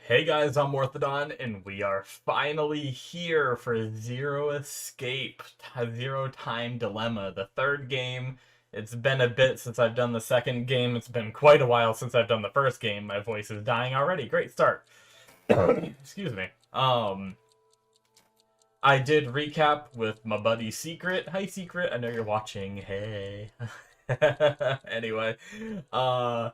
Hey guys, I'm Morthadon, and we are finally here for Zero Escape, Zero Time Dilemma, the third game. It's been a bit since I've done the second game. It's been quite a while since I've done the first game. My voice is dying already. Great start. Excuse me. I did recap with my buddy Secret. Hi Secret, I know you're watching. Hey. Anyway, so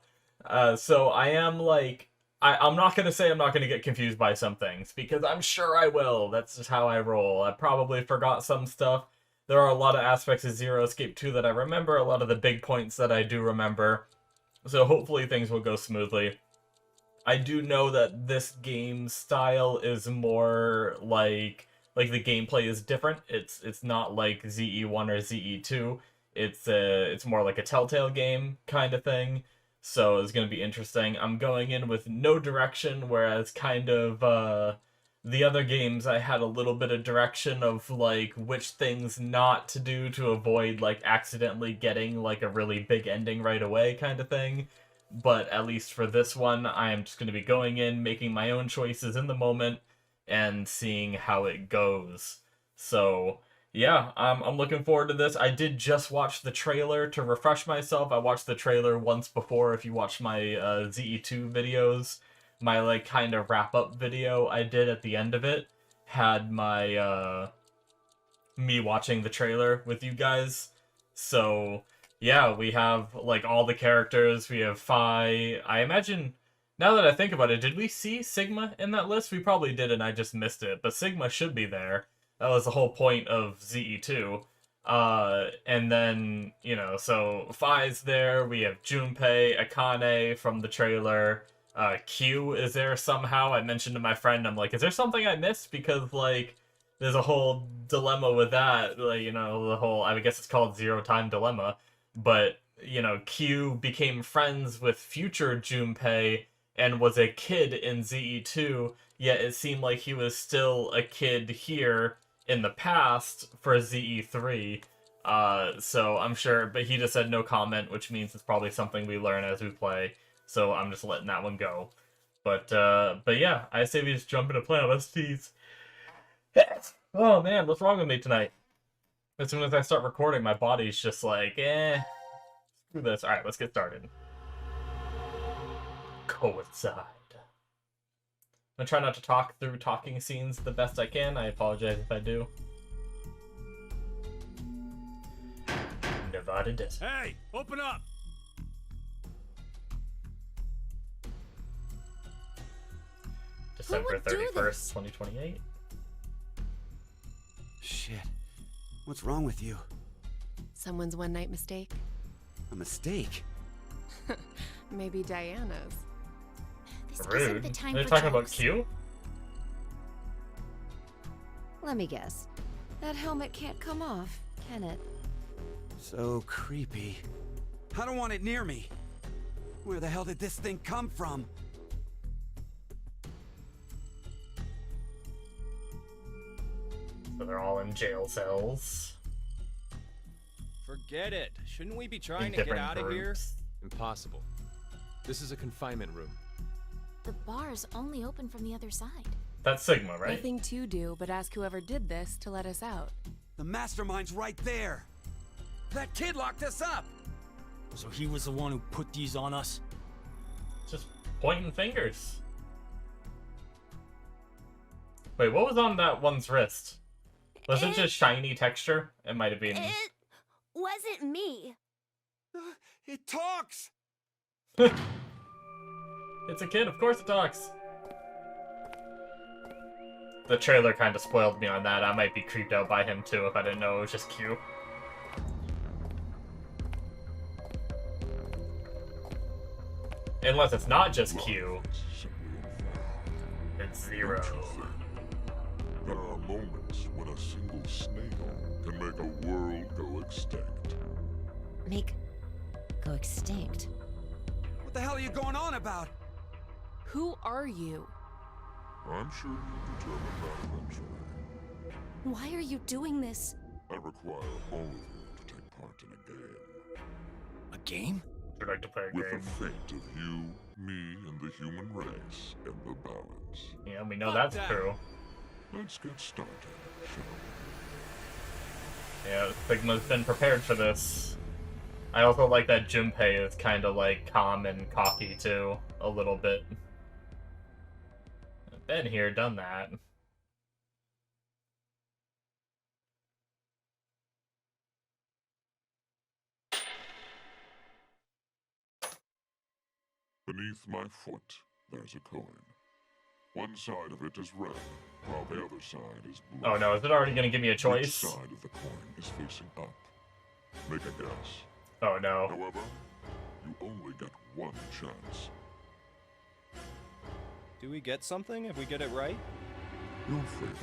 I am like I'm not gonna say I'm not gonna get confused by some things, because I'm sure I will. That's just how I roll. I probably forgot some stuff. There are a lot of aspects of Zero Escape 2 that I remember, a lot of the big points that I do remember. So hopefully things will go smoothly. I do know that this game style is more like the gameplay is different. It's not like ZE1 or ZE2. It's more like a Telltale game kind of thing. So it's going to be interesting. I'm going in with no direction, whereas kind of the other games I had a little bit of direction of like which things not to do to avoid like accidentally getting like a really big ending right away kind of thing. But at least for this one, I am just going to be going in, making my own choices in the moment, and seeing how it goes. So yeah, I'm looking forward to this. I did just watch the trailer to refresh myself. I watched the trailer once before. If you watch my ZE2 videos, my like kind of wrap up video I did at the end of it had my me watching the trailer with you guys. So yeah, we have like all the characters. We have Phi. I imagine, now that I think about it, did we see Sigma in that list? We probably did, and I just missed it. But Sigma should be there. That was the whole point of ZE2. And then, you know, so Phi's there. We have Junpei, Akane from the trailer. Q is there somehow. I mentioned to my friend, I'm like, is there something I missed? Because, like, there's a whole dilemma with that. Like, you know, the whole, I guess it's called Zero Time Dilemma. But, you know, Q became friends with future Junpei and was a kid in ZE2, yet it seemed like he was still a kid here in the past for ZE3. So I'm sure, but he just said no comment, which means it's probably something we learn as we play. So I'm just letting that one go. But yeah, I say we just jump into Planet STs. Oh man, what's wrong with me tonight? As soon as I start recording, my body's just like, screw this. Alright, let's get started. Coincide. I'm gonna try not to talk through talking scenes the best I can. I apologize if I do. Nevada Desert. Hey, open up! December 31st, 2028. Shit. What's wrong with you? Someone's one-night mistake? A mistake? Maybe Diana's. This Rude. isn't the time They're for talking about jokes. Q? Let me guess. That helmet can't come off, can it? So creepy. I don't want it near me. Where the hell did this thing come from? So they're all in jail cells. Forget it. Shouldn't we be In trying to get different out of here? groups. Impossible. This is a confinement room. The bar's only open from the other side. That's Sigma, right? Nothing to do but ask whoever did this to let us out. The mastermind's right there. That kid locked us up. So he was the one who put these on us? Just pointing fingers. Wait, what was on that one's wrist? Was it just shiny texture? It might have been. It wasn't me. It talks. It's a kid, of course it talks. The trailer kind of spoiled me on that. I might be creeped out by him too if I didn't know it was just Q. Unless it's not just Q. It's Zero. There are moments when a single snail can make a world go extinct. Go extinct? What the hell are you going on about? Who are you? I'm sure you'll determine that eventually. Why are you doing this? I require all of you to take part in a game. A game? I'd like to play a With game. the fate of you me and the human race in the balance. Yeah, we know Fuck that's that. true. Let's get started, shall we? Yeah, Sigma's been prepared for this. I also like that Junpei is kind of like calm and cocky too, a little bit. Been here, done that. Beneath my foot, there's a coin. One side of it is red, while the other side is blue. Oh no, is it already gonna give me a Each choice? side of the coin is facing up. Make a guess. Oh no. However, you only get one chance. Do we get something if we get it right? Your freedom.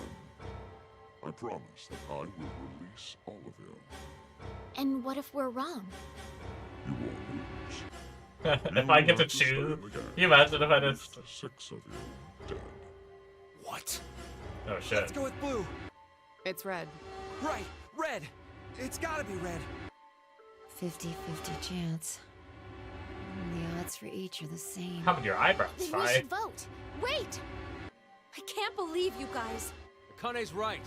I promise that I will release all of you. And what if we're wrong? You will lose. If I get to choose, can you imagine if I just... 6 of you dead. What? Oh Let's shit. go with blue. It's red. Right, red. It's gotta be red. 50-50 chance. The odds for each are the same. How about your eyebrows, Then we Fi? should vote. Wait! I can't believe you guys. Akane's right.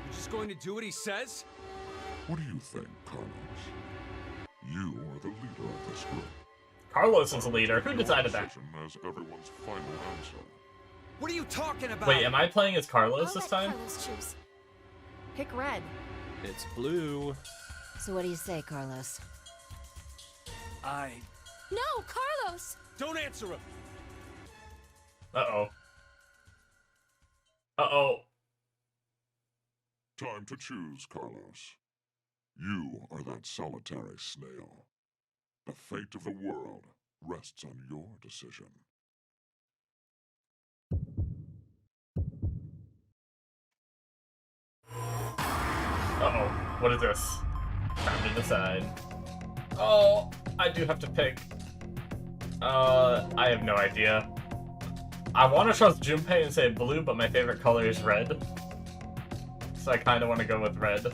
You're just going to do what he says? What do you think, Carlos? You are the leader of this group. Carlos is the leader. Who decided that? Decision as everyone's final answer. What are you talking about? Wait, am I playing as Carlos I'll this let time? Carlos choose. Pick red. It's blue. So what do you say, Carlos? No, Carlos! Don't answer him! Uh-oh. Uh-oh. Time to choose, Carlos. You are that solitary snail. The fate of the world rests on your decision. Uh-oh. What is this? Time to decide. Oh, I do have to pick. I have no idea. I want to trust Junpei and say blue, but my favorite color is red. So I kind of want to go with red.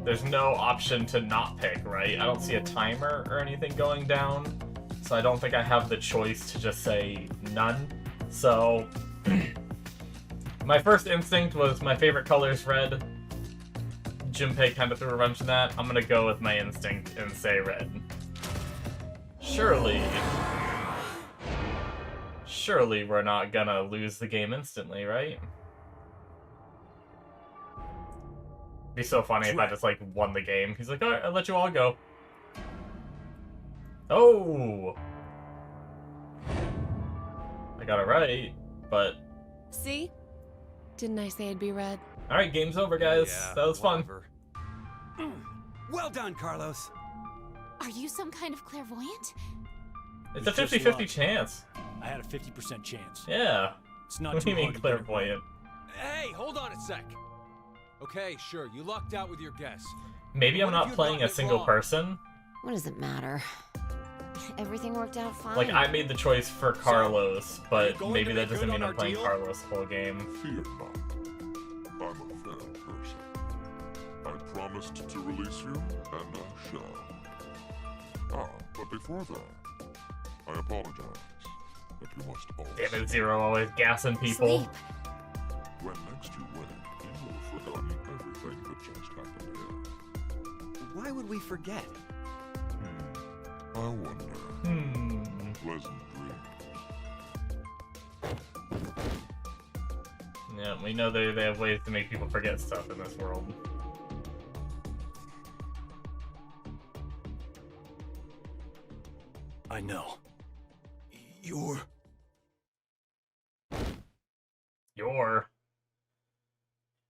There's no option to not pick, right? I don't see a timer or anything going down. So I don't think I have the choice to just say none. So my first instinct was my favorite color is red. Junpei kind of threw a wrench in that. I'm gonna go with my instinct and say red. Surely we're not gonna lose the game instantly, right? Be so funny if I just like won the game. He's like, alright, I'll let you all go. Oh! I got it right, but... See? Didn't I say it'd be red? Alright, game's over, guys. Yeah, That was fun. whatever. Well done, Carlos. Are you some kind of clairvoyant? It's a It's just 50-50 luck. chance. I had a 50% chance. Yeah. It's not What do too you mean hard to get it right. clairvoyant? Hey, hold on a sec. Okay, sure, you lucked out with your guess. Maybe I'm What if not you'd playing gotten a it single wrong? person. What does it matter? Everything worked out fine. Like, I made the choice for Carlos, but going maybe to that make doesn't good mean on I'm our playing deal? Carlos the whole game. Fear not. I'm a fair person. I promised to release you, and I shall. Ah, but before that, I apologize. But you must all Damn it, Zero always gassing people. Sleep. When next you win, you will have forgotten everything that just happened here. Why would we forget? I wonder. Pleasant dreams. Yeah, we know they have ways to make people forget stuff in this world. I know. You're...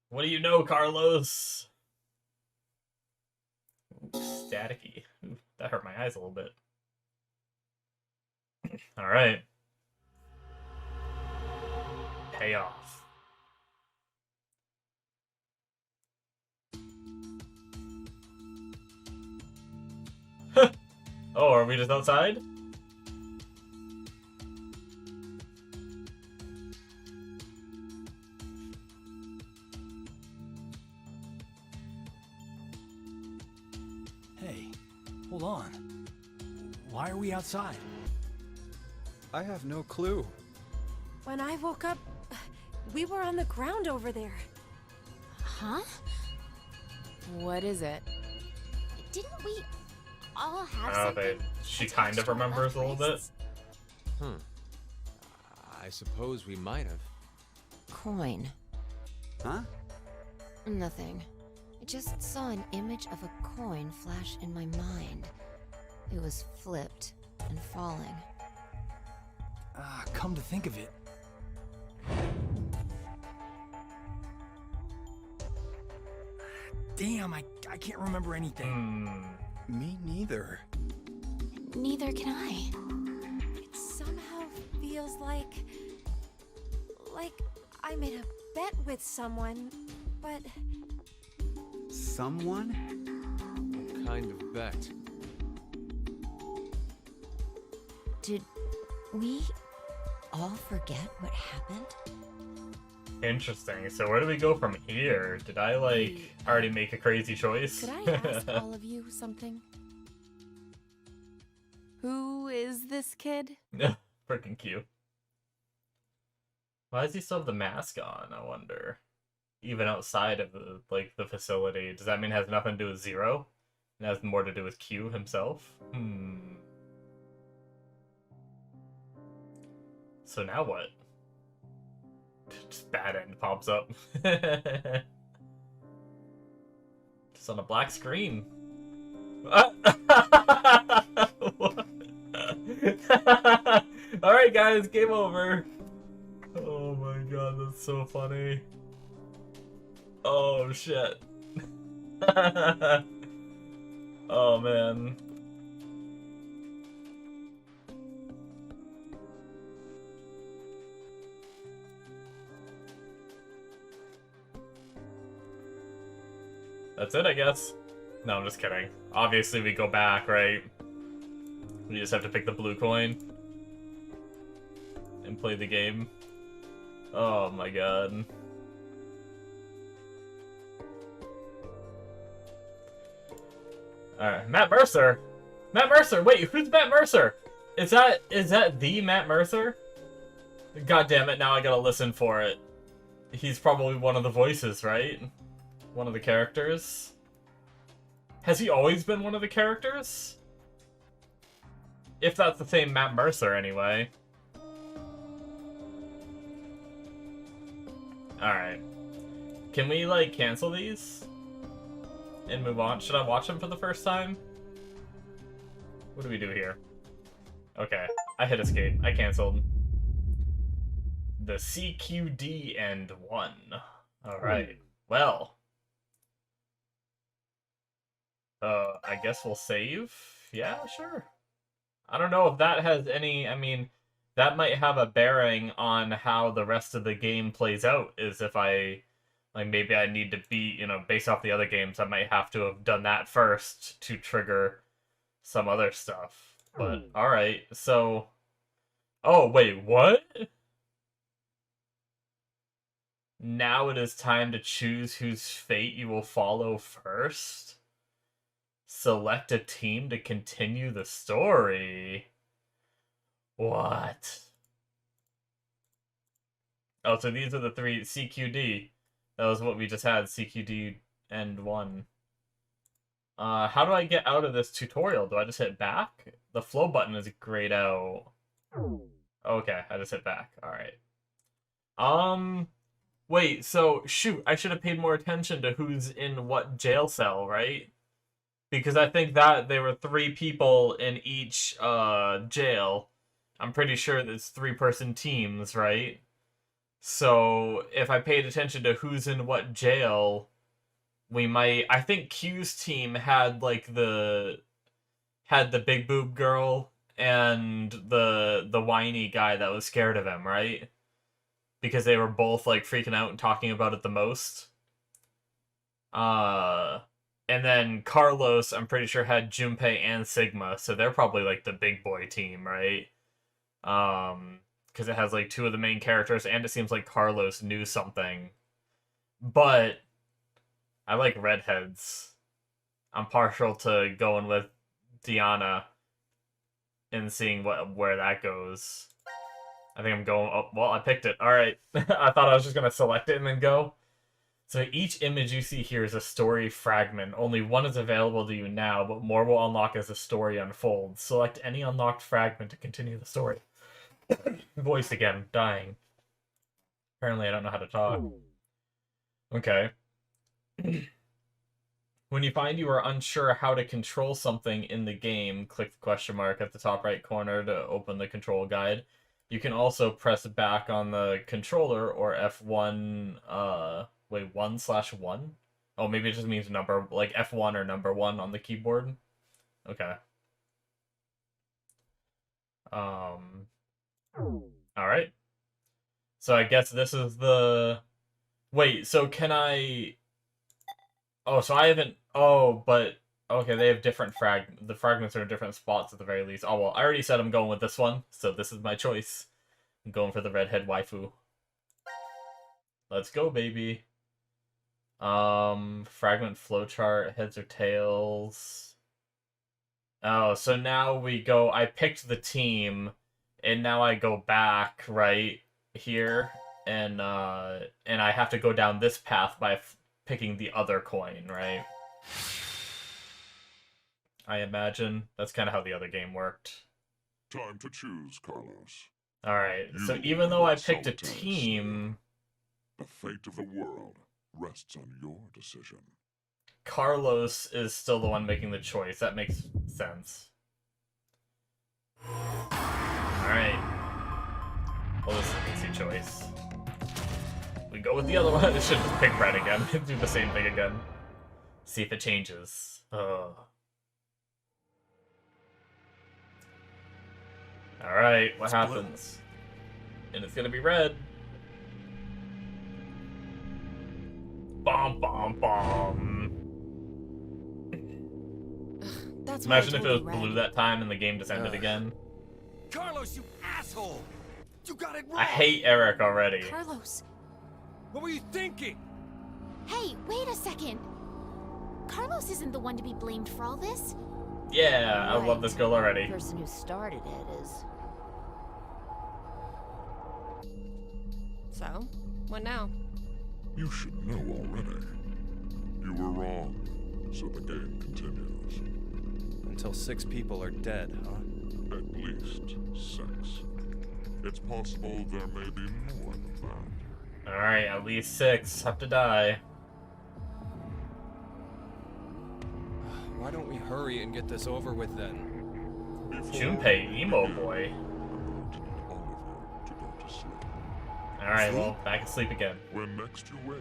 What do you know, Carlos? Ooh, staticky. Ooh, that hurt my eyes a little bit. Alright. Payoff. Oh, are we just outside? Hey, hold on. Why are we outside? I have no clue. When I woke up, we were on the ground over there. Huh? What is it? Didn't we all have Oh, something? she attached kind of to our remembers a little bit. wrists? I suppose we might have. Coin. Huh? Nothing. I just saw an image of a coin flash in my mind. It was flipped and falling. Come to think of it. Damn, I can't remember anything. Me neither. Neither can I. It somehow feels like I made a bet with someone, but Someone? What kind of bet? Did we all forget what happened? Interesting. So where do we go from here? Did I, like, already make a crazy choice? could I ask all of you something? Who is this kid? Freaking cute. Why does he still have the mask on, I wonder? Even outside of the, like, the facility. Does that mean it has nothing to do with Zero? It has more to do with Q himself? So now what? Just bad end pops up. Just on a black screen. Alright guys, game over. Oh my god, that's so funny. Oh shit. Oh man. That's it, I guess. No, I'm just kidding. Obviously we go back, right? We just have to pick the blue coin and play the game. Oh my god. Alright, Matt Mercer! Matt Mercer! Wait, who's Matt Mercer? Is that the Matt Mercer? God damn it, now I gotta listen for it. He's probably one of the voices, right? One of the characters? Has he always been one of the characters? If that's the same Matt Mercer, anyway. Alright. Can we, like, cancel these? And move on? Should I watch them for the first time? What do we do here? Okay. I hit escape. I canceled. The CQD and 1. Alright. Well. I guess we'll save? Yeah, sure. I don't know if that has any... I mean, that might have a bearing on how the rest of the game plays out, is if I... Like, maybe I need to be, you know, based off the other games, I might have to have done that first to trigger some other stuff. But, alright, so... Oh, wait, what? Now it is time to choose whose fate you will follow first? Select a team to continue the story. What? Oh, so these are the three CQD. That was what we just had, CQD and 1. How do I get out of this tutorial? Do I just hit back? The flow button is grayed out. Okay, I just hit back. Alright. Wait, so, shoot, I should have paid more attention to who's in what jail cell, right? Because I think that there were 3 people in each, jail. I'm pretty sure there's 3-person teams, right? So, if I paid attention to who's in what jail, we might... I think Q's team had, like, had the big boob girl and the whiny guy that was scared of him, right? Because they were both, like, freaking out and talking about it the most. And then Carlos, I'm pretty sure, had Junpei and Sigma, so they're probably, like, the big boy team, right? Because it has, like, 2 of the main characters, and it seems like Carlos knew something. But I like redheads. I'm partial to going with Diana and seeing where that goes. I think I'm going... Oh, well, I picked it. Alright. I thought I was just going to select it and then go. So each image you see here is a story fragment. Only one is available to you now, but more will unlock as the story unfolds. Select any unlocked fragment to continue the story. Voice again. Dying. Apparently I don't know how to talk. Okay. When you find you are unsure how to control something in the game, click the question mark at the top right corner to open the control guide. You can also press back on the controller or F1, wait, 1/1? Oh, maybe it just means number, like F1 or number 1 on the keyboard. Okay. Alright. So I guess this is the... Wait, so can I... Oh, so I haven't... Oh, but... Okay, they have different the fragments are in different spots at the very least. Oh, well, I already said I'm going with this one, so this is my choice. I'm going for the redhead waifu. Let's go, baby. Fragment flowchart, heads or tails. Oh, so now we go... I picked the team, and now I go back, right, here, and I have to go down this path by picking the other coin, right? I imagine. That's kind of how the other game worked. Time to choose, Carlos. Alright, so You even though I are picked a solitary team... The fate of the world rests on your decision. Carlos is still the one making the choice. That makes sense. Alright. Well, this is an easy choice. We go with the other one. It should just pick red again. Do the same thing again. See if it changes. Alright, what happens? And it's gonna be red. Bomb, bomb, bomb. That's Imagine if it was blue that time and the game just ended again. Carlos, you asshole! You got it wrong! I hate Eric already. Carlos. What were you thinking? Hey, wait a second. Carlos isn't the one to be blamed for all this. Yeah, I love this girl The already. person who started it is. So, what now? You should know already. You were wrong, so the game continues. Until 6 people are dead, huh? At least 6. It's possible there may be more than that. Alright, at least 6 have to die. Why don't we hurry and get this over with then? Junpei, emo boy. I'm going to need all of you to go to sleep. Alright, well, back asleep again. When next you wake,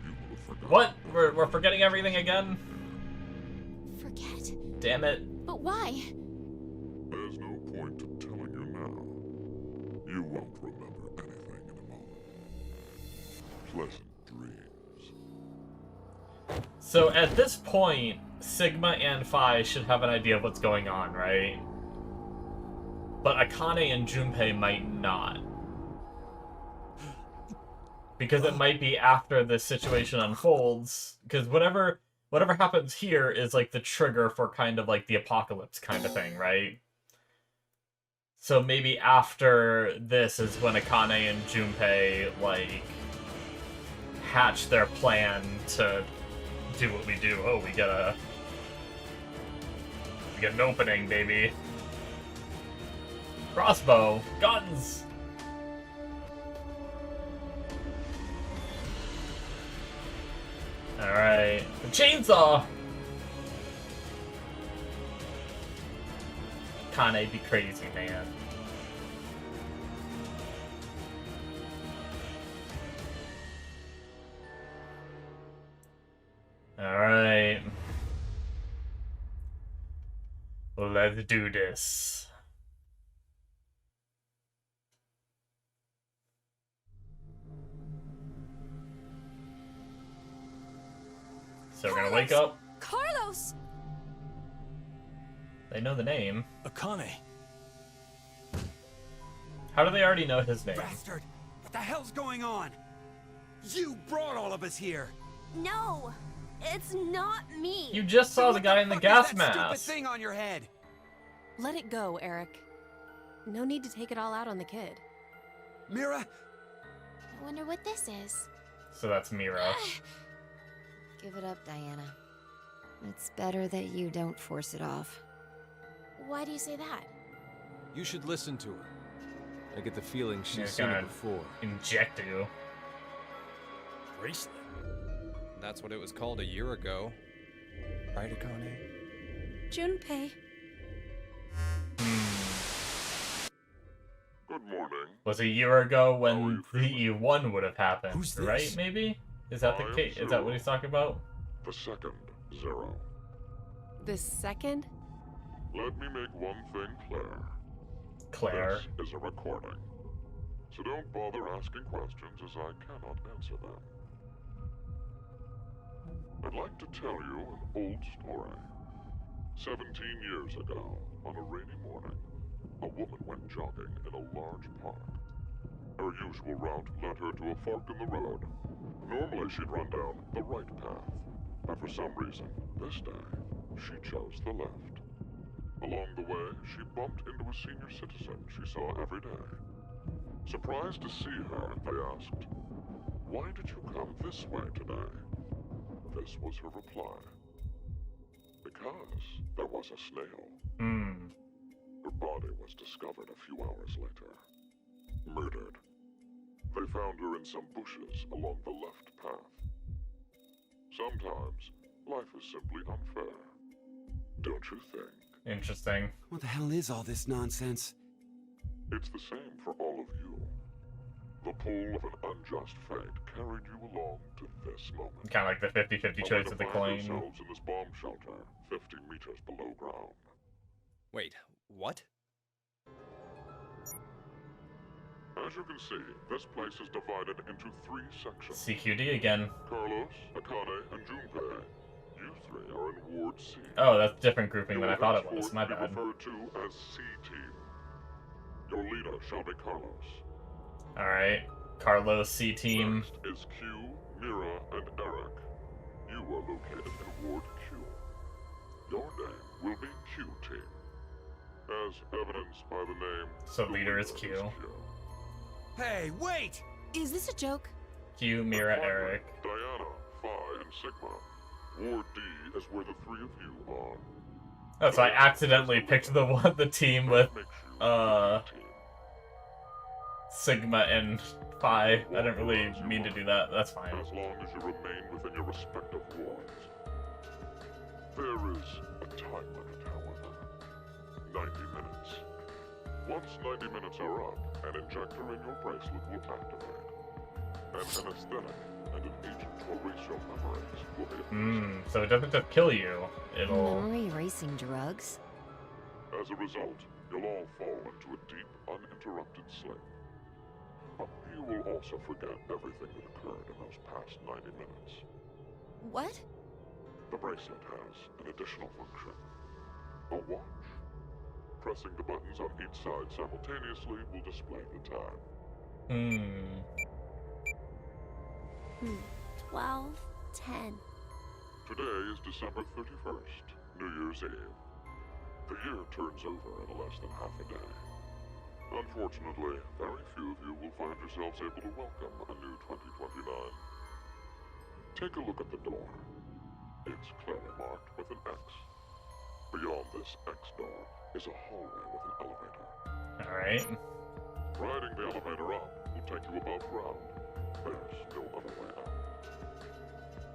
you will have forgotten. What? We're forgetting everything again? Forget. Damn it. But why? There's no point in telling you now. You won't remember anything in a moment. Pleasant dreams. So at this point, Sigma and Phi should have an idea of what's going on, right? But Akane and Junpei might not. Because it might be after this situation unfolds, because whatever happens here is like the trigger for kind of like the apocalypse kind of thing, right? So maybe after this is when Akane and Junpei like hatch their plan to do what we do. Oh, we get an opening, baby. Crossbow, guns. Alright. The chainsaw! Kane be crazy, man. Alright. Let's do this. So we're gonna wake up. Carlos! They know the name. Akane. How do they already know his name? Bastard! What the hell's going on? You brought all of us here! No! It's not me! You just saw So the what guy in the fuck is gas that mask. stupid thing on your head? Let it go, Eric. No need to take it all out on the kid. Mira? I wonder what this is. So that's Mira. Give it up, Diana. It's better that you don't force it off. Why do you say that? You should listen to her. I get the feeling You're she's seen gonna it before. inject you. Bracelet. That's what it was called a year ago. Right, Akane? Junpei. Good morning. Was a year ago How are when you the feeling? E1 would have happened, Who's right? this? Maybe? Is that the I am case? Is that what he's talking about? The second Zero. The second? Let me make one thing clear. Claire. This is a recording. So don't bother asking questions as I cannot answer them. I'd like to tell you an old story. 17 years ago, on a rainy morning, a woman went jogging in a large park. Her usual route led her to a fork in the road. Normally she'd run down the right path, but for some reason, this day, she chose the left. Along the way, she bumped into a senior citizen she saw every day. Surprised to see her, they asked, "Why did you come this way today?" This was her reply. "Because there was a snail." Hmm. Her body was discovered a few hours later. Murdered. They found her in some bushes along the left path. Sometimes, life is simply unfair. Don't you think? Interesting. What the hell is all this nonsense? It's the same for all of you. The pull of an unjust fate carried you along to this moment. Kind of like the 50-50 choice of the coin. Yourselves in this bomb shelter, 50 meters below ground. Wait, what? As you can see, this place is divided into 3 sections. CQD again. Carlos, Akane, and Junpei. You 3 are in Ward C. Oh, that's a different grouping than I Your thought it was. henceforth My be bad. referred to as C-Team. Your leader shall be Carlos. Alright. Carlos, C-Team. Next is Q, Mira, and Eric. You are located in Ward Q. Your name will be Q-Team. As evidenced by the name... So the leader is leader Q. Hey, wait! Is this a joke? Q, Mira, Finally, Eric. Diana, Phi, and Sigma. Ward D is where the 3 of you are. Oh, so I accidentally picked the team with That makes you Q-Team. Sigma and Phi. I didn't really mean to do that. That's fine. As long as you remain within your respective wards. There is a time limit, however. 90 minutes. Once 90 minutes are up, an injector in your bracelet will activate. An anesthetic and an agent to erase your memories will be administered. So it doesn't just kill you. It'll... Memory erasing drugs? As a result, you'll all fall into a deep, uninterrupted sleep. But you will also forget everything that occurred in those past 90 minutes. What? The bracelet has an additional function. A watch. Pressing the buttons on each side simultaneously will display the time. 12, 10. Today is December 31st, New Year's Eve. The year turns over in less than half a day. Unfortunately, very few of you will find yourselves able to welcome a new 2029. Take a look at the door. It's clearly marked with an X. Beyond this X door is a hallway with an elevator. Alright. Riding the elevator up will take you above ground. There's no other way out.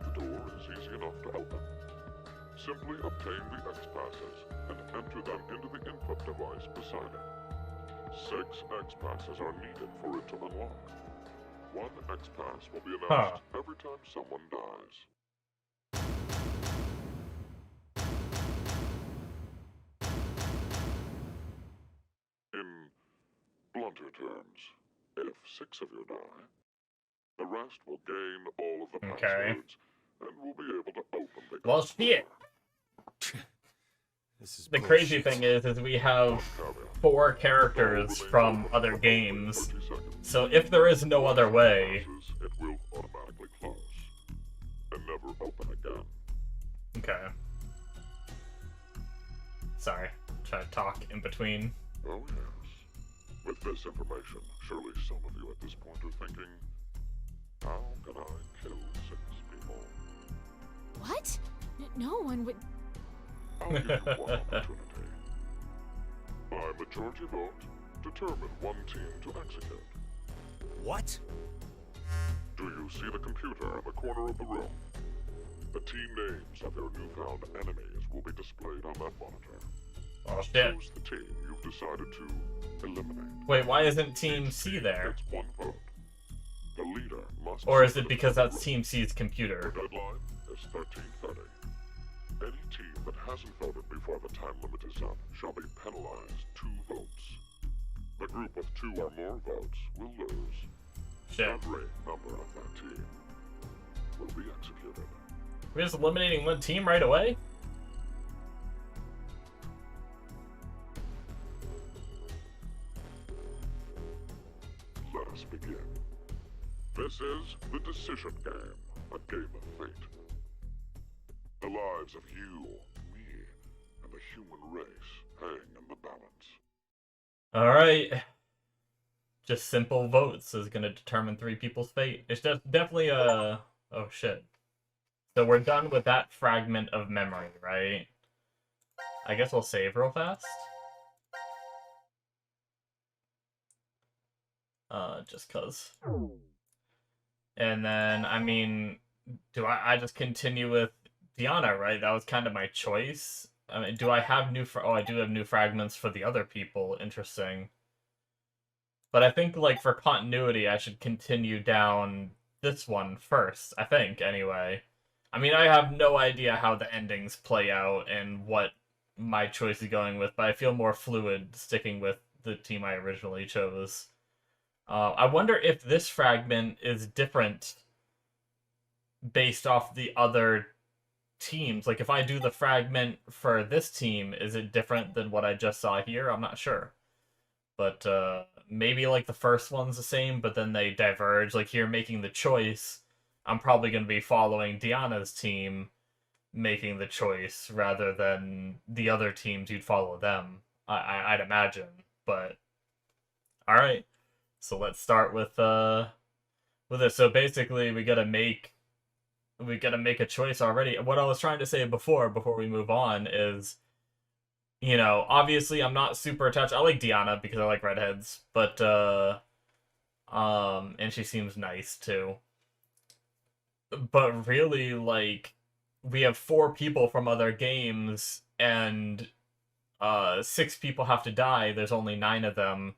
The door is easy enough to open. Simply obtain the X passes and enter them into the input device beside it. 6 X passes are needed for it to unlock. 1 X pass will be announced every time someone dies. In blunter terms, if 6 of you die, the rest will gain all of the passwords and will be able to open the Well, X shit. door. This is The crazy bullshit. thing is we have 4 characters from other games. So if there is no other way... It will automatically close and never open again. Okay. Sorry. Try to talk in between. Oh yes. With this information, surely some of you at this point are thinking, how can I kill 6 people? What? No one would. I'll give you one opportunity. By majority vote, determine one team to execute. What? Do you see the computer in the corner of the room? The team names of your newfound enemies will be displayed on that monitor. Oh shit. Choose the team you've decided to eliminate. Wait, why isn't Team C there? Gets 1 vote. The leader must... Or is it because that's Team C's computer? The deadline is 13:30. Any team that hasn't voted before the time limit is up shall be penalized 2 votes. The group with 2 or more votes will lose. Shit. Every member of that team will be executed. We're just eliminating one team right away? Let us begin. This is the decision game, a game of fate. The lives of you, me, and the human race hang in the balance. Alright. Just simple votes is gonna determine 3 people's fate. It's just definitely a... Oh shit. So we're done with that fragment of memory, right? I guess we'll save real fast. Just cause. And then, I mean, do I just continue with Diana, right? That was kind of my choice. I mean, do I have new... Oh, I do have new fragments for the other people. Interesting. But I think, like, for continuity, I should continue down this one first. I think, anyway. I mean, I have no idea how the endings play out and what my choice is going with, but I feel more fluid sticking with the team I originally chose. I wonder if this fragment is different based off the other teams. Like, if I do the fragment for this team, is it different than what I just saw here? I'm not sure. But, maybe, like, the first one's the same, but then they diverge. Like, here, making the choice, I'm probably going to be following Diana's team making the choice, rather than the other teams, you'd follow them. I'd imagine, but... Alright. So let's start with this. So basically, we gotta make a choice already. What I was trying to say before we move on is, you know, obviously I'm not super attached. I like Diana because I like redheads, but and she seems nice too. But really, like, we have 4 people from other games, and 6 people have to die. There's only 9 of them.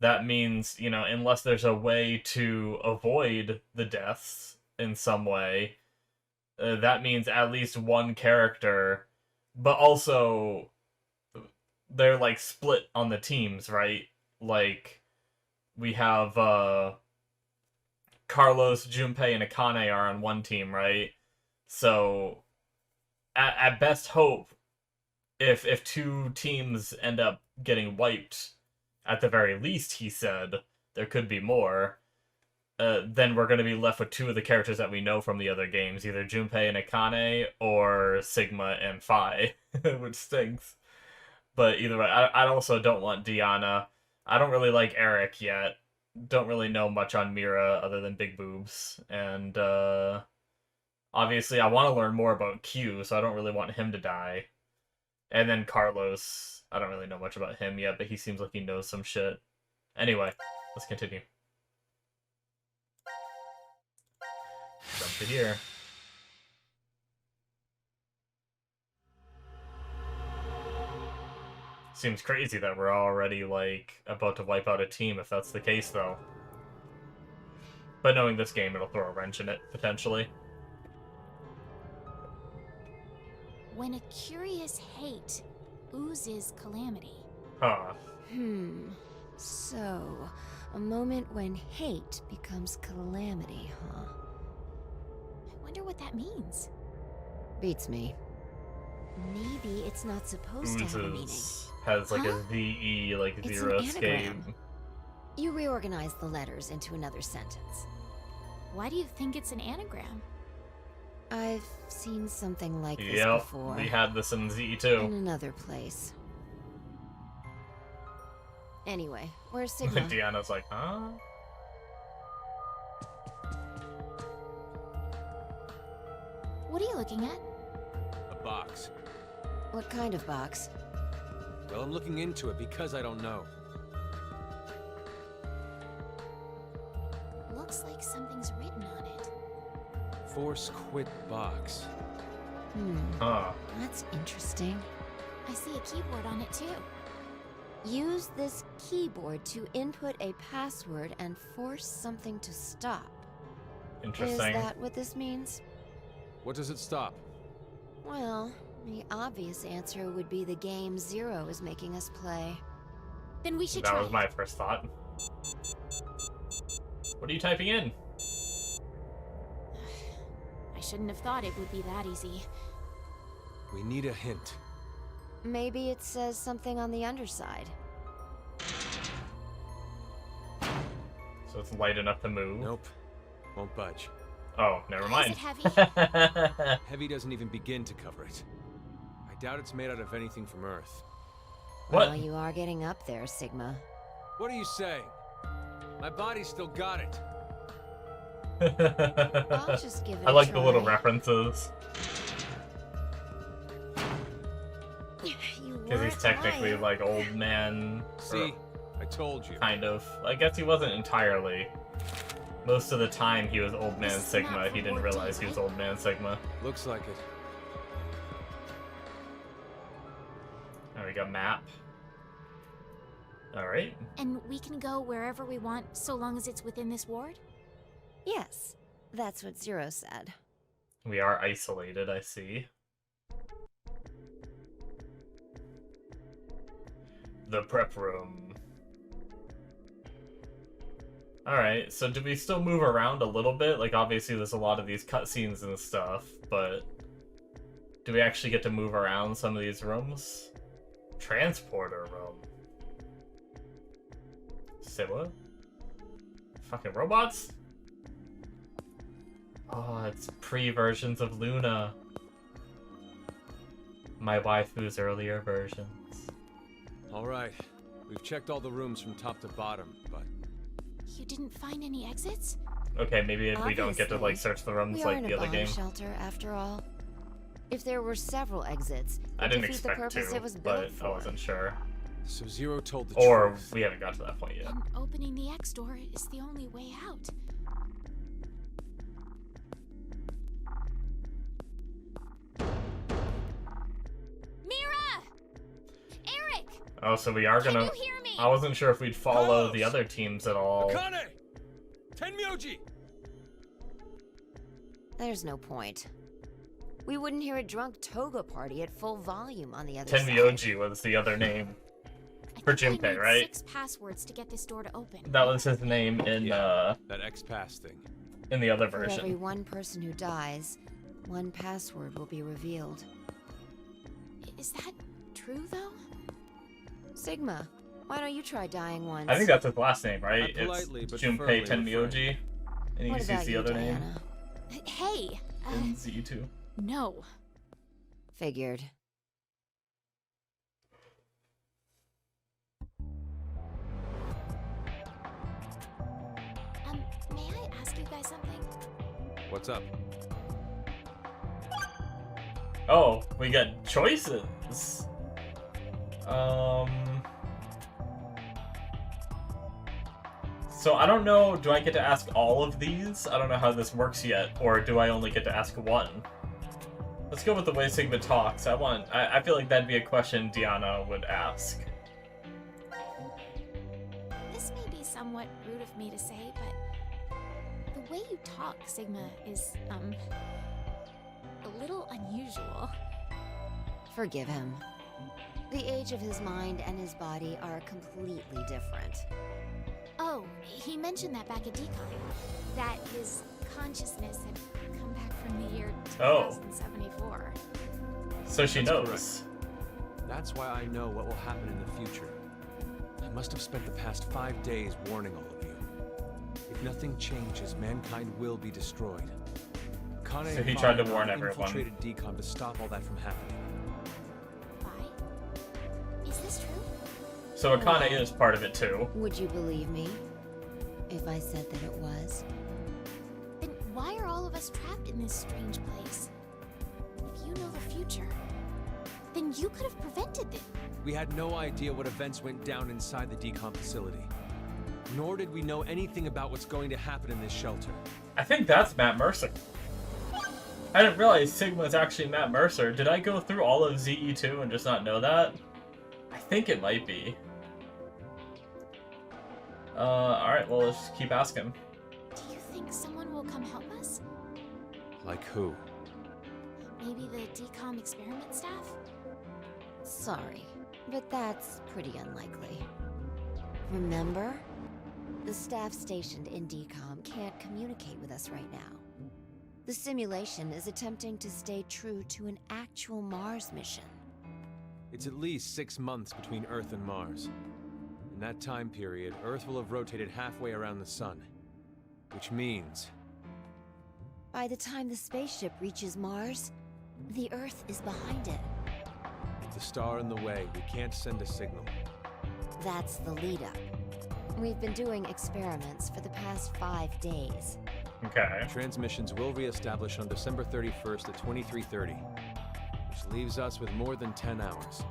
That means, you know, unless there's a way to avoid the deaths in some way, that means at least 1 character, but also they're, like, split on the teams, right? Like, we have, Carlos, Junpei, and Akane are on one team, right? So, at best hope, if 2 teams end up getting wiped, at the very least, he said, there could be more, then we're going to be left with 2 of the characters that we know from the other games, either Junpei and Akane, or Sigma and Phi, which stinks. But either way, I also don't want Diana. I don't really like Eric yet. Don't really know much on Mira other than big boobs. And, obviously I want to learn more about Q, so I don't really want him to die. And then Carlos, I don't really know much about him yet, but he seems like he knows some shit. Anyway, let's continue. Jump to here. Seems crazy that we're already, like, about to wipe out a team if that's the case, though. But knowing this game, it'll throw a wrench in it, potentially. When a curious hate oozes calamity. Huh. So, a moment when hate becomes calamity, huh? I wonder what that means. Beats me. Maybe it's not supposed to have a meaning. Oozes has like a ZE, like It's zero an escape. anagram. You reorganize the letters into another sentence. Why do you think it's an anagram? I've seen something like this Yep, before. we had this in ZE In too. another place. Anyway, where's Sigma? Deanna's like, huh? What are you looking at? A box. What kind of box? Well, I'm looking into it because I don't know. Looks like something's written on it. Force quit box. Huh. That's interesting. I see a keyboard on it too. Use this keyboard to input a password and force something to stop. Interesting. Is that what this means? What does it stop? Well, the obvious answer would be the game Zero is making us play. Then we should That try was my first thought. What are you typing in? I shouldn't have thought it would be that easy. We need a hint. Maybe it says something on the underside. So it's light enough to move? Nope. Won't budge. Oh, never Is mind. it heavy? Heavy doesn't even begin to cover it. I doubt it's made out of anything from Earth. What? Well, you are getting up there, Sigma. What are you saying? My body's still got it. I'll just give it I a like the little try. references. You Because he's weren't technically lying. like old man. See? I told you. Kind of. I guess he wasn't entirely. Most of the time he was old man This is Sigma. not He from didn't Morth, realize he was right? old man Sigma. Looks like it. There we go, map. Alright. And we can go wherever we want so long as it's within this ward? Yes, that's what Zero said. We are isolated, I see. The prep room. Alright, so do we still move around a little bit? Like, obviously there's a lot of these cutscenes and stuff, but... do we actually get to move around some of these rooms? Transporter room. Say what? Fucking robots? Oh, it's pre-versions of Luna. My waifu's earlier versions. Alright. We've checked all the rooms from top to bottom, but You didn't find any exits? Okay, maybe if we don't get to, like, Obviously, search the rooms We like are in the a other bomb game. shelter, after all. If there were several exits, I it'd didn't defeat the expect purpose to, it was built but for. I wasn't sure. so Zero told the Or truth. we haven't got to that point yet. And opening the X door is the only way out. Mira! Eric! Oh, so we are Can gonna... you hear me? I wasn't sure if we'd follow the Carlos! other teams at all. Akane! Tenmyoji! There's no point. We wouldn't hear a drunk toga party at full volume on the other side. Tenmyoji was the other name. I For think I Junpei, need right? 6 passwords to get this door to open. That was his name in That X-Pass thing. in the other For every version. one person who dies, one password will be revealed. Is that true, though? Sigma, why don't you try dying once? I think that's his last name, right? I politely It's but Junpei firmly Tenmyoji. And you What can about see the you, other Diana? Hey! name in Z2. No. Figured. May I ask you guys something? What's up? Oh, we got choices. So I don't know, do I get to ask all of these? I don't know how this works yet, or do I only get to ask one? Let's go with the way Sigma talks. I feel like that'd be a question Diana would ask. This may be somewhat rude of me to say, but the way you talk, Sigma, is, a little unusual. Forgive him. The age of his mind and his body are completely different. Oh, he mentioned that back at Decon. That his consciousness had come back from the year Oh. 2074. So she That's knows. That's why I know what will happen in the future. I must have spent the past 5 days warning all of you. If nothing changes, mankind will be destroyed. Kane So he and tried to Fire warn everyone. infiltrated Decon to stop all that from happening. Why? Is this true? So it kind of is part of it too. Would you believe me if I said that it was? Then why are all of us trapped in this strange place? If you know the future, then you could have prevented it. We had no idea what events went down inside the decom facility. Nor did we know anything about what's going to happen in this shelter. I think that's Matt Mercer. I didn't realize Sigma is actually Matt Mercer. Did I go through all of ZE2 and just not know that? I think it might be. Alright, well, let's just keep asking. Do you think someone will come help us? Like who? Maybe the decom experiment staff? Sorry, but that's pretty unlikely. Remember? The staff stationed in decom can't communicate with us right now. The simulation is attempting to stay true to an actual Mars mission. It's at least 6 months between Earth and Mars. In that time period, Earth will have rotated halfway around the sun. Which means... By the time the spaceship reaches Mars, the Earth is behind it. with the star in the way, we can't send a signal. That's the lead-up. We've been doing experiments for the past 5 days. Okay. Transmissions will reestablish on December 31st at 23:30, which leaves us with more than 10 hours.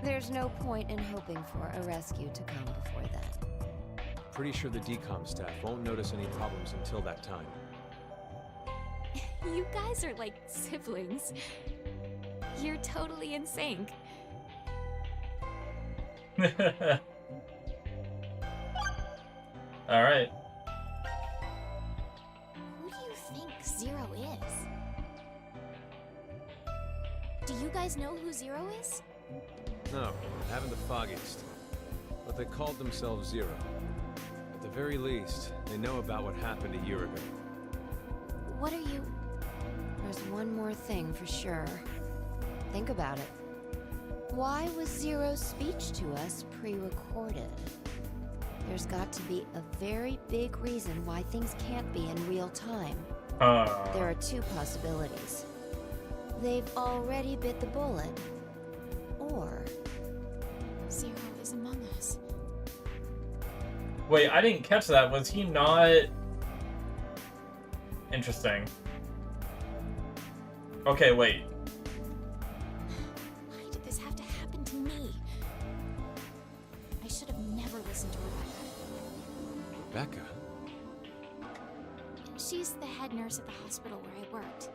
There's no point in hoping for a rescue to come before then. Pretty sure the decom staff won't notice any problems until that time. You guys are like siblings. You're totally in sync. Alright. Who do you think Zero is? Do you guys know who Zero is? No, I haven't the foggiest. But they called themselves Zero. At the very least, they know about what happened a year ago. What are you... There's one more thing for sure. Think about it. Why was Zero's speech to us pre-recorded? There's got to be a very big reason why things can't be in real time. There are 2 possibilities. They've already bit the bullet. Or... Zero is among us. Wait, I didn't catch that. Was he not... Interesting. Okay, wait. Why did this have to happen to me? I should have never listened to Rebecca. Rebecca? She's the head nurse at the hospital where I worked.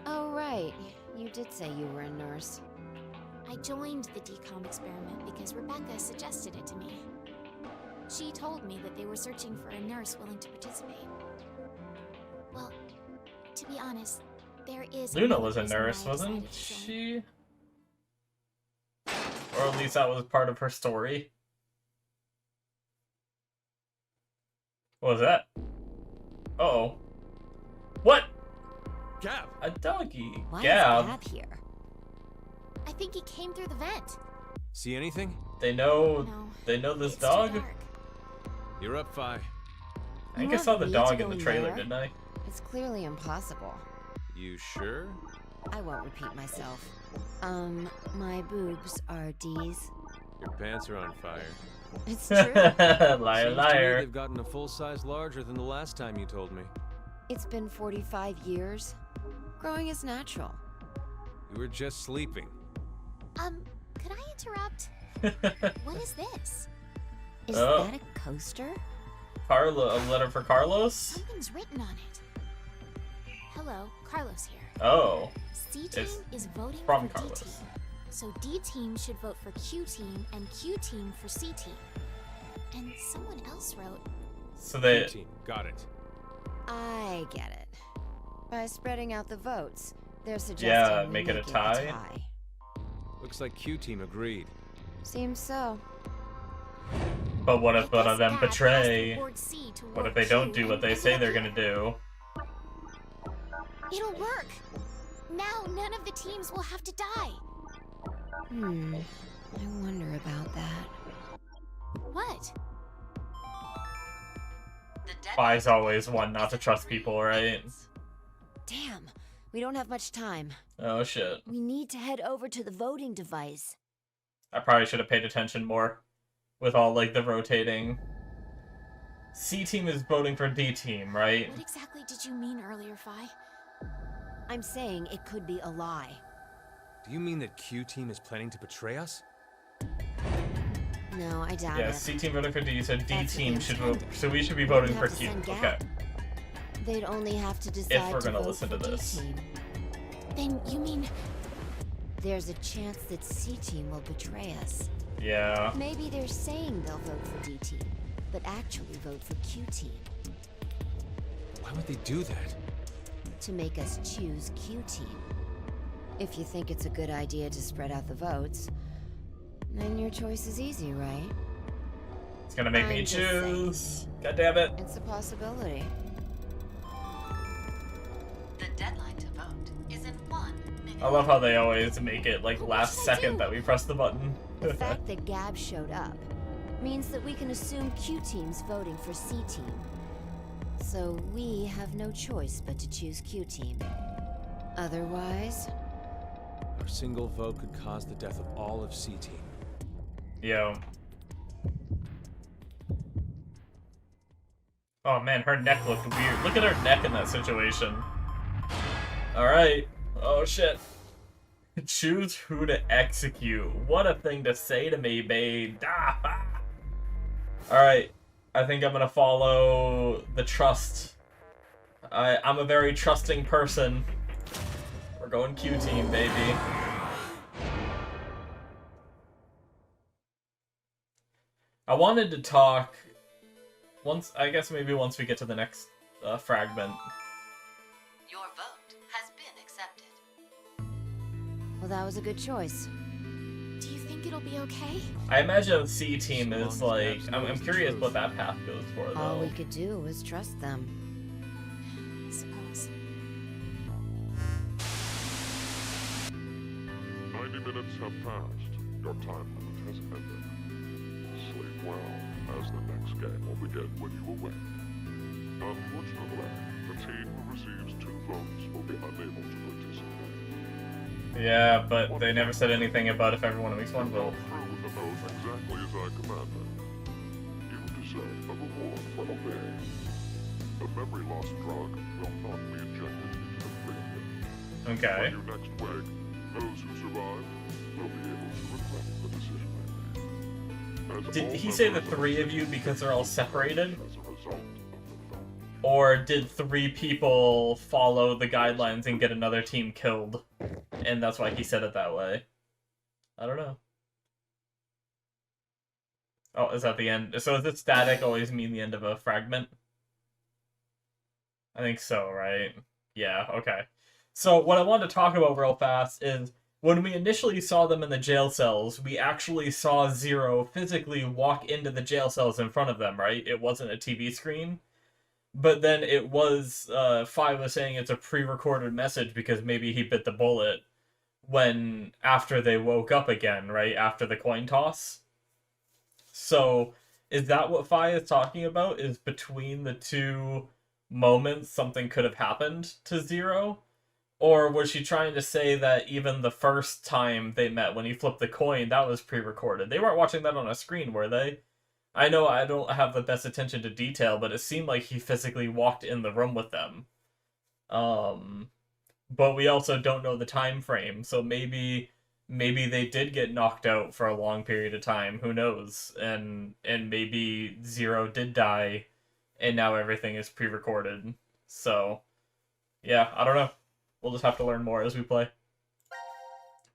Oh, right. You did say you were a nurse. I joined the decom experiment because Rebecca suggested it to me. She told me that they were searching for a nurse willing to participate. Well, to be honest, there is... Luna was a nurse, wasn't she? Or at least that was part of her story. What was that? Uh-oh. What? Gab! A doggy. Why Gab. is Gab here? I think he came through the vent. See anything? They know... No, They know this it's dog? too dark. You're up, Fi. I think You I saw want the me to dog go in the in trailer, there? didn't I? It's clearly impossible. You sure? I won't repeat myself. My boobs are D's. Your pants are on fire. It's true. Liar, Seems to me liar. they've gotten a full size larger than the last time you told me. It's been 45 years. Growing is natural. You were just sleeping. Could I interrupt? What is this? Is Oh. that a coaster? A letter for Carlos? Something's written on it. Hello, Carlos here. Oh. C team It's is voting from for Carlos. D team. So D team should vote for Q team and Q team for C team. And someone else wrote, So they... Team, got it. I get it. By spreading out the votes, they're suggesting we make it a tie? Looks like Q team agreed. Seems so. But what I if one of guess them Gab has to betray? award C to What if award they don't Q do what and they end say up they're here. gonna do? It'll work! Now none of the teams will have to die! I wonder about that. What? Fi's always one not to trust people, right? Damn, we don't have much time. Oh shit. We need to head over to the voting device. I probably should have paid attention more with all, like, the rotating. C team is voting for D team, right? What exactly did you mean earlier, Phi? I'm saying it could be a lie. Do you mean that Q team is planning to betray us? No, I doubt Yeah, it. C team voting for D, so D That's what team they should vote. intended. So we should be They'd voting have for to Q. send Okay. Gab. They'd only have to decide we're to gonna vote listen for to this. D team. Then you mean... There's a chance that C team will betray us. Yeah. Maybe they're saying they'll vote for D team, but actually vote for Q team Why would they do that? to make us choose Q team. If you think it's a good idea to spread out the votes, then your choice is easy, right? It's gonna make me I'm just choose. God damn it. It's a possibility. The deadline to vote is in 1 minute. I love how they always make it like What last should I second do? that we press the button. The fact that Gab showed up means that we can assume Q team's voting for C team. So we have no choice but to choose Q team. Otherwise, Our single vote could cause the death of all of C team. Yo. Oh man, her neck looked weird. Look at her neck in that situation. Alright. Oh shit. Choose who to execute. What a thing to say to me, babe. Alright. I think I'm gonna follow the trust. I'm a very trusting person. We're going Q team, baby. I wanted to talk once, I guess maybe once we get to the next fragment. Your vote has been accepted. well, that was a good choice. Do you think it'll be okay? I imagine C team So is long like, as Babs I'm knows the curious truth. what that path goes for though. All we could do was trust them. I suppose. 90 minutes have passed. Your time limit has ended. Sleep well, as the next game will begin when you awake. Unfortunately, the team who receives 2 votes will be unable to participate. Yeah, but they never said anything about if everyone makes one Go vote. through with the vote exactly as I commanded. You deserve a reward for obeying. The memory loss drug will not be injected into the brain. Okay. When you next wake, those who survive will be able to regret the decision they made. As Did all he say the members 3 of the you team because they're all separated? as a result of the vote. Or did 3 people follow the guidelines and get another team killed? And that's why he said it that way. I don't know. Oh, is that the end? So does it static always mean the end of a fragment? I think so, right? Yeah, okay. So what I wanted to talk about real fast is when we initially saw them in the jail cells, we actually saw Zero physically walk into the jail cells in front of them, right? It wasn't a TV screen. But then it was, Phi was saying it's a pre-recorded message because maybe he bit the bullet when, after they woke up again, right? After the coin toss. So, is that what Phi is talking about? Is between the 2 moments something could have happened to Zero? Or was she trying to say that even the first time they met when he flipped the coin, that was pre-recorded? They weren't watching that on a screen, were they? I know I don't have the best attention to detail, but it seemed like he physically walked in the room with them. But we also don't know the time frame, so maybe they did get knocked out for a long period of time. Who knows? And maybe Zero did die, and now everything is pre-recorded. So, yeah, I don't know. We'll just have to learn more as we play.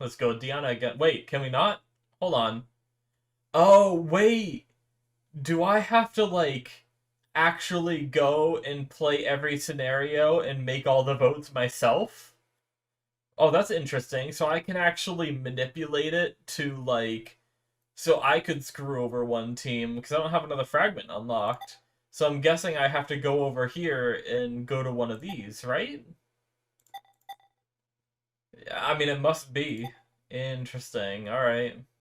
Let's go, Deanna again. Wait, can we not? Hold on. Oh, wait! Do I have to, like, actually go and play every scenario and make all the votes myself? Oh, that's interesting. So I can actually manipulate it to, like... So I could screw over one team, because I don't have another fragment unlocked. So I'm guessing I have to go over here and go to one of these, right? I mean, it must be. Interesting. Alright.